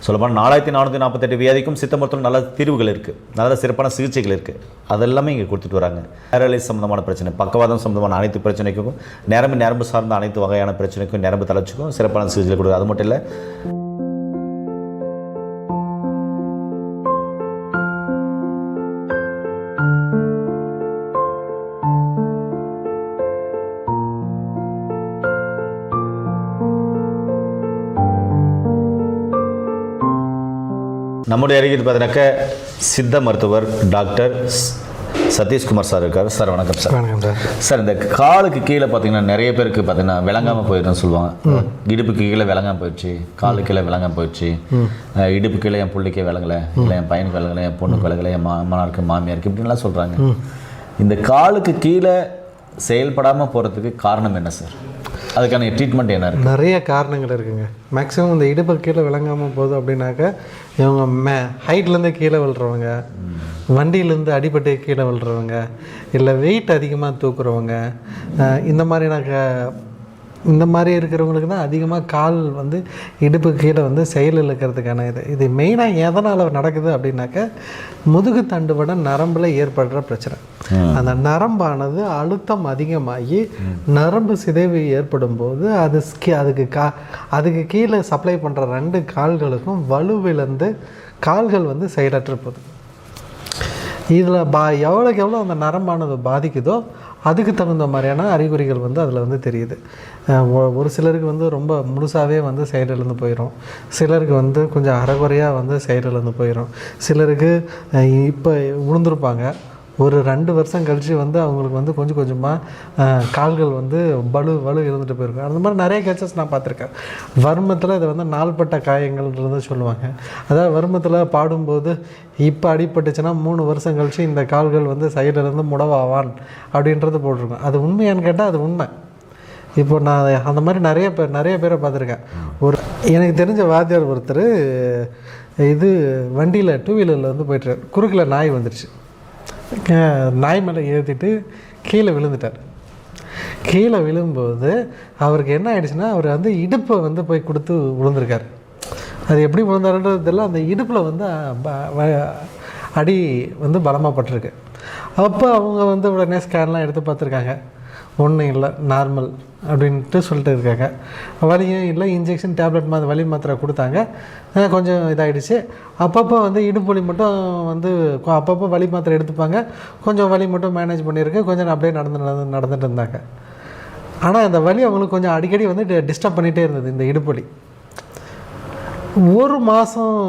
சொல்லப்போனால் 4448 வியாதிக்கும் சித்த மருத்துவம் நல்ல தீர்வுகள் இருக்குது, நல்ல சிறப்பான சிகிச்சைகள் இருக்குது. அதெல்லாமே இங்கே கொடுத்துட்டு வராங்க. பேரலைஸ் சம்மந்தமான பிரச்சனை, பக்கவாதம் சம்மந்தமான அனைத்து பிரச்சனைக்கும், நரம்பு சார்ந்த அனைத்து வகையான பிரச்சனைக்கும், நரம்பு தளர்ச்சிக்கும் சிறப்பான சிகிச்சை கொடுக்குது. அது மட்டும் இல்லை, நம்முடைய அருகில் பார்த்தீங்கன்னாக்க சித்த மருத்துவர் டாக்டர் சதீஷ்குமார் சார் இருக்கார். சார் வணக்கம் சார். வணக்கம் சார். சார், இந்த காலுக்கு கீழே பார்த்தீங்கன்னா நிறைய பேருக்கு பார்த்தீங்கன்னா விளங்காமல் போயிடுன்னு சொல்லுவாங்க. இடுப்புக்கு கீழே விளங்காமல் போயிடுச்சு, காலுக்கு கீழே விளங்காமல் போயிடுச்சு, இடுப்பு கீழே என் பிள்ளைக்கே விளங்கலை, இல்லை என் பையனுக்கு விளங்கலை, என் பொண்ணுக்கு விளங்கலை, என் மாமனாருக்கு மாமியாருக்கு இப்படின்லாம் சொல்கிறாங்க. இந்த காலுக்கு கீழே செயல்படாமல் போகிறதுக்கு காரணம் என்ன சார்? அதுக்கான ட்ரீட்மெண்ட் என்ன இருக்குது? நிறைய காரணங்கள் இருக்குங்க. மேக்ஸிமம் இந்த இடுப்பு கீழே விளங்காமல் போகுது அப்படின்னாக்கா, இவங்க ஹைட்லேருந்து கீழே விழுறவங்க, வண்டியிலேருந்து அடிபட்டு கீழே விழுறவங்க, இல்லை வெயிட் அதிகமாக தூக்குறவங்க, இந்த மாதிரி இருக்கிறவங்களுக்கு தான் அதிகமாக கால் வந்து இடுப்பு கீழே வந்து செயல் இழக்கிறதுக்கான இது மெயினாக எதனால் நடக்குது அப்படின்னாக்கா, முதுகு தண்டுவட நரம்பில் ஏற்படுற பிரச்சனை. அந்த நரம்பானது அழுத்தம் அதிகமாகி நரம்பு சிதைவு ஏற்படும் போது அதுக்கு கீழே சப்ளை பண்ணுற 2 கால்களுக்கும் வலுவிழந்து கால்கள் வந்து செயலற்று போகுது. இதில் எவ்வளோக்கு எவ்வளோ அந்த நரம்பானது பாதிக்குதோ அதுக்கு தகுந்த மாதிரியான அறிகுறிகள் வந்து அதில் வந்து தெரியுது. ஒரு சிலருக்கு வந்து ரொம்ப முழுசாகவே வந்து செயலிழந்து போயிடும், சிலருக்கு வந்து கொஞ்சம் அரைகுறையாக வந்து செயலிழந்து போயிடும், சிலருக்கு இப்போ விழுந்திருப்பாங்க, ஒரு 2 வருஷம் கழித்து வந்து அவங்களுக்கு வந்து கொஞ்சம் கொஞ்சமாக கால்கள் வந்து வலு இருந்துட்டு போயிருக்கும். அந்த மாதிரி நிறைய கேசஸ் நான் பார்த்துருக்கேன். வர்மத்தில் இதை வந்து நாள்பட்ட காயங்கள்ன்றது சொல்லுவாங்க. அதாவது வர்மத்தில் பாடும்போது இப்போ அடிபட்டுச்சுன்னா 3 வருஷம் கழித்து இந்த கால்கள் வந்து சைடிலேருந்து முடவாவான் அப்படின்றது போட்டிருக்கோம். அது உண்மையான்னு கேட்டால் அது உண்மை. இப்போ நான் அந்த மாதிரி நிறைய பேரை பார்த்துருக்கேன். எனக்கு தெரிஞ்ச வாத்தியார் ஒருத்தர் வண்டியில் 2 வீலரில் வந்து போய்ட்டு குறுக்கில் நாய் வந்துடுச்சு. நாய் மேலே ஏற்றிட்டு கீழே விழுந்துட்டார். கீழே விழும்போது அவருக்கு என்ன ஆகிடுச்சுன்னா, அவர் வந்து இடுப்பை வந்து போய் கொடுத்து விழுந்திருக்கார். அது எப்படி விழுந்தாருன்றது தெரியல, அந்த இடுப்பில் வந்து அடி வந்து பலமாக பட்டிருக்கு. அப்போ அவங்க வந்து உடனே ஸ்கேன்லாம் எடுத்து பார்த்துருக்காங்க. ஒன்றும் இல்லை, நார்மல் அப்படின்ட்டு சொல்லிட்டு இருக்காங்க. வலியும் இல்லை, இன்ஜெக்ஷன் டேப்லெட் வலி மாத்திரை கொடுத்தாங்க, கொஞ்சம் இதாகிடுச்சு. அப்பப்போ வந்து இடுப்பு வலி மட்டும் வந்து அப்பப்போ வலி மாத்திரை எடுத்துப்பாங்க, கொஞ்சம் வலி மட்டும் மேனேஜ் பண்ணியிருக்கு, கொஞ்சம் அப்படியே நடந்துட்டு இருந்தாங்க. ஆனால் அந்த வலி அவங்களுக்கு கொஞ்சம் அடிக்கடி வந்து டிஸ்டர்ப் பண்ணிகிட்டே இருந்தது. இந்த இடுப்பு வலி ஒரு மாதம்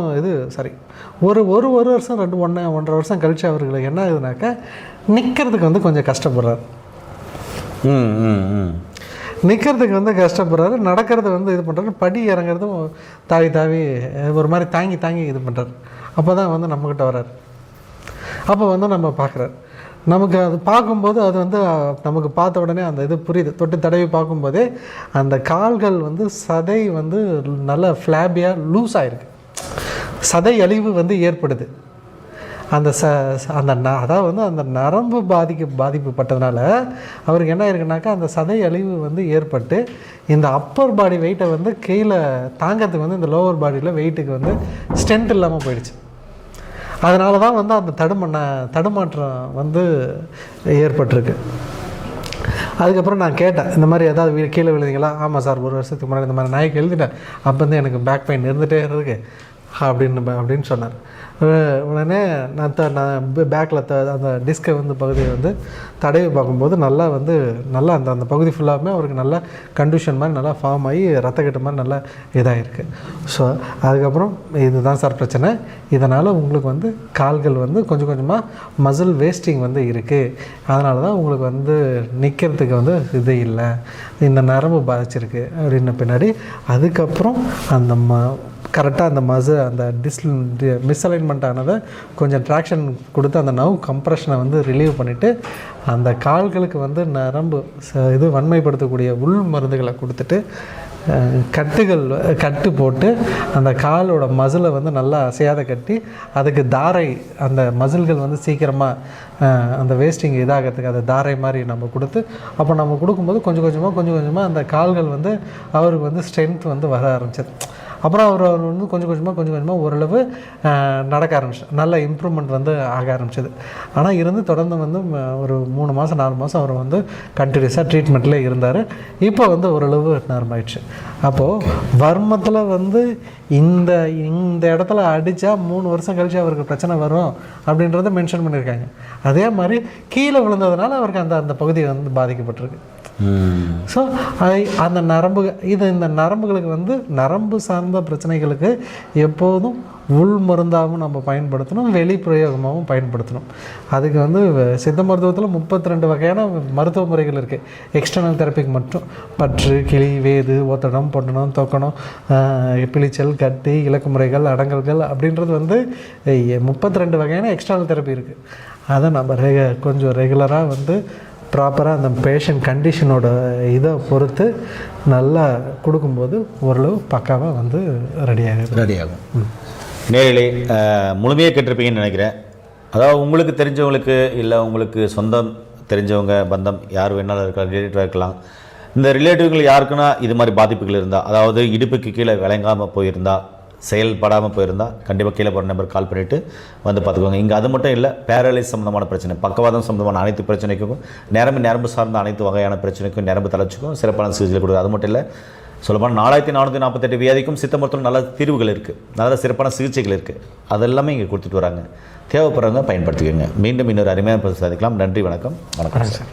ஒரு வருஷம் 1.5 வருஷம் கழித்து அவர்களுக்கு என்ன ஆகுதுனாக்கா, நிற்கிறதுக்கு வந்து கொஞ்சம் கஷ்டப்படுறாரு. நிற்கிறதுக்கு வந்து கஷ்டப்படுறாரு, நடக்கிறது வந்து இது பண்ணுறாரு, படி இறங்குறதும் தாவி ஒரு மாதிரி தாங்கி இது பண்ணுறாரு. அப்போ தான் வந்து நம்மக்கிட்ட வர்றாரு. அப்போ வந்து நம்ம பார்க்குறாரு. நமக்கு அது பார்க்கும்போது அது வந்து நமக்கு பார்த்த உடனே அந்த இது புரியுது. தொட்டு தடவி பார்க்கும்போதே அந்த கால்கள் வந்து சதை வந்து நல்லா ஃப்ளாபியாக லூஸ் ஆகிருக்கு, சதை அழிவு வந்து ஏற்படுது. அதாவது வந்து அந்த நரம்பு பாதிப்பு பட்டதுனால அவருக்கு என்ன இருக்குனாக்கா, அந்த சதை அழிவு வந்து ஏற்பட்டு இந்த அப்பர் பாடி வெயிட்டை வந்து கீழே தாங்கிறதுக்கு வந்து இந்த லோவர் பாடியில் வெயிட்டுக்கு வந்து ஸ்ட்ரென்த் இல்லாமல் போயிடுச்சு. அதனால தான் வந்து அந்த தடுமாற்றம் வந்து ஏற்பட்டிருக்கு. அதுக்கப்புறம் நான் கேட்டேன், இந்த மாதிரி ஏதாவது கீழே விழுந்தீங்களா? ஆமாம் சார், 1 வருஷத்துக்கு முன்னாடி இந்த மாதிரி நாய்க்கு எழுதிட்டேன், அப்போ வந்து எனக்கு பேக் பெயின் இருந்துகிட்டே இருக்கு அப்படின்னு சொன்னார். உடனே நான் பேக்கில் அந்த டிஸ்கை வந்து பகுதியை வந்து தடவி பார்க்கும்போது நல்லா அந்த பகுதி ஃபுல்லாகவே அவருக்கு நல்லா கண்டிஷன் மாதிரி நல்லா ஃபார்ம் ஆகி ரத்தக்கட்டு மாதிரி நல்லா இதாகிருக்கு. ஸோ அதுக்கப்புறம் இதுதான் சார் பிரச்சனை, இதனால் உங்களுக்கு வந்து கால்கள் வந்து கொஞ்சம் கொஞ்சமாக மசில் வேஸ்டிங் வந்து இருக்குது, அதனால தான் உங்களுக்கு வந்து நிற்கிறதுக்கு வந்து இது இல்லை, இந்த நரம்பு பாதிச்சிருக்கு அப்படின்ன பின்னாடி அதுக்கப்புறம் அந்த கரெக்டாக அந்த மிஸ்அலைன்மெண்ட் ஆனதை கொஞ்சம் ட்ராக்ஷன் கொடுத்து அந்த நர்வ் கம்ப்ரெஷனை வந்து ரிலீவ் பண்ணிவிட்டு அந்த கால்களுக்கு வந்து நரம்பு வன்மைப்படுத்தக்கூடிய உள் மருந்துகளை கொடுத்துட்டு கட்டு போட்டு அந்த காலோட மசிலை வந்து நல்லா அசையாத கட்டி அதுக்கு தாரை, அந்த மசில்கள் வந்து சீக்கிரமாக அந்த வேஸ்டிங் இதாகிறதுக்கு அந்த தாரை மாதிரி நம்ம கொடுத்து, அப்போ நம்ம கொடுக்கும்போது கொஞ்சம் கொஞ்சமாக அந்த கால்கள் வந்து அவருக்கு வந்து ஸ்ட்ரென்த் வந்து வர ஆரம்பிச்சது. அப்புறம் அவர் வந்து கொஞ்சம் கொஞ்சமாக ஓரளவு நடக்க ஆரம்பிச்சு, நல்ல இம்ப்ரூவ்மெண்ட் வந்து ஆக ஆரம்பிச்சது. ஆனால் இருந்து தொடர்ந்து வந்து ஒரு 3 மாதம் 4 மாதம் அவர் வந்து கண்டினியூஸாக ட்ரீட்மெண்ட்லேயே இருந்தார். இப்போ வந்து ஓரளவு நார்மல் ஆயிடுச்சு. அப்போது வர்மத்தில் வந்து இந்த இடத்துல அடித்தா 3 வருஷம் கழிச்சு அவருக்கு பிரச்சனை வரும் அப்படின்றத மென்ஷன் பண்ணியிருக்காங்க. அதே மாதிரி கீழே விழுந்ததுனால அவருக்கு அந்த பகுதி வந்து பாதிக்கப்பட்டிருக்கு. ஸோ அந்த இந்த நரம்புகளுக்கு வந்து நரம்பு சார்ந்த பிரச்சனைகளுக்கு எப்போதும் உள் மருந்தாகவும் நம்ம பயன்படுத்தணும், வெளி பிரயோகமாகவும் பயன்படுத்தணும். அதுக்கு வந்து சித்த மருத்துவத்தில் 32 வகையான மருத்துவ முறைகள் இருக்குது. எக்ஸ்டர்னல் தெரப்பிக்கு மட்டும் பற்று, கிளி, வேது, ஒத்தடம், பொட்டணம், தொக்கணம், பிளிச்சல், கட்டி, இலக்கு முறைகள், அடங்கல்கள் அப்படின்றது வந்து 32 வகையான எக்ஸ்டர்னல் தெரப்பி இருக்குது. அதை நம்ம கொஞ்சம் ரெகுலராக வந்து ப்ராப்பராக அந்த பேஷண்ட் கண்டிஷனோட இதை பொறுத்து நல்லா கொடுக்கும்போது ஓரளவு பக்காவாக வந்து ரெடியாகும். நேரிலே முழுமையாக கேட்டிருப்பீங்கன்னு நினைக்கிறேன். அதாவது உங்களுக்கு தெரிஞ்சவங்களுக்கு இல்லை உங்களுக்கு சொந்தம் தெரிஞ்சவங்க பந்தம் யார் வேணாலும் இருக்கலாம், ரிலேட்டிவாக இருக்கலாம். இந்த ரிலேட்டிவ்கள் யாருக்குன்னா இது மாதிரி பாதிப்புகள் இருந்தால், அதாவது இடுப்புக்கு கீழே விளங்காமல் போயிருந்தால், செயல்படாமல் போயிருந்தால் கண்டிப்பாக கீழே போகிற நம்பர் கால் பண்ணிவிட்டு வந்து பார்த்துக்கோங்க. இங்கே அது மட்டும் இல்லை, பேரலைஸ் சம்மந்தமான பிரச்சனை, பக்கவாதம் சம்மந்தமான அனைத்து பிரச்சனைக்கும், நரம்பு சார்ந்த அனைத்து வகையான பிரச்சனைக்கும், நரம்பு தளர்ச்சிக்கும் சிறப்பான சிகிச்சை கொடுக்குது. அது மட்டும் இல்லை, சொல்லப்போனால் 4448 வியாதிக்கும் சித்த மருத்துவம் நல்ல தீர்வுகள் இருக்குது, நல்ல சிறப்பான சிகிச்சைகள் இருக்குது. அதெல்லாமே இங்கே கொடுத்துட்டு வராங்க. தேவைப்படுறவங்க பயன்படுத்திக்கோங்க. மீண்டும் இன்னொரு அருமையான சந்திக்கலாம். நன்றி, வணக்கம். சார்.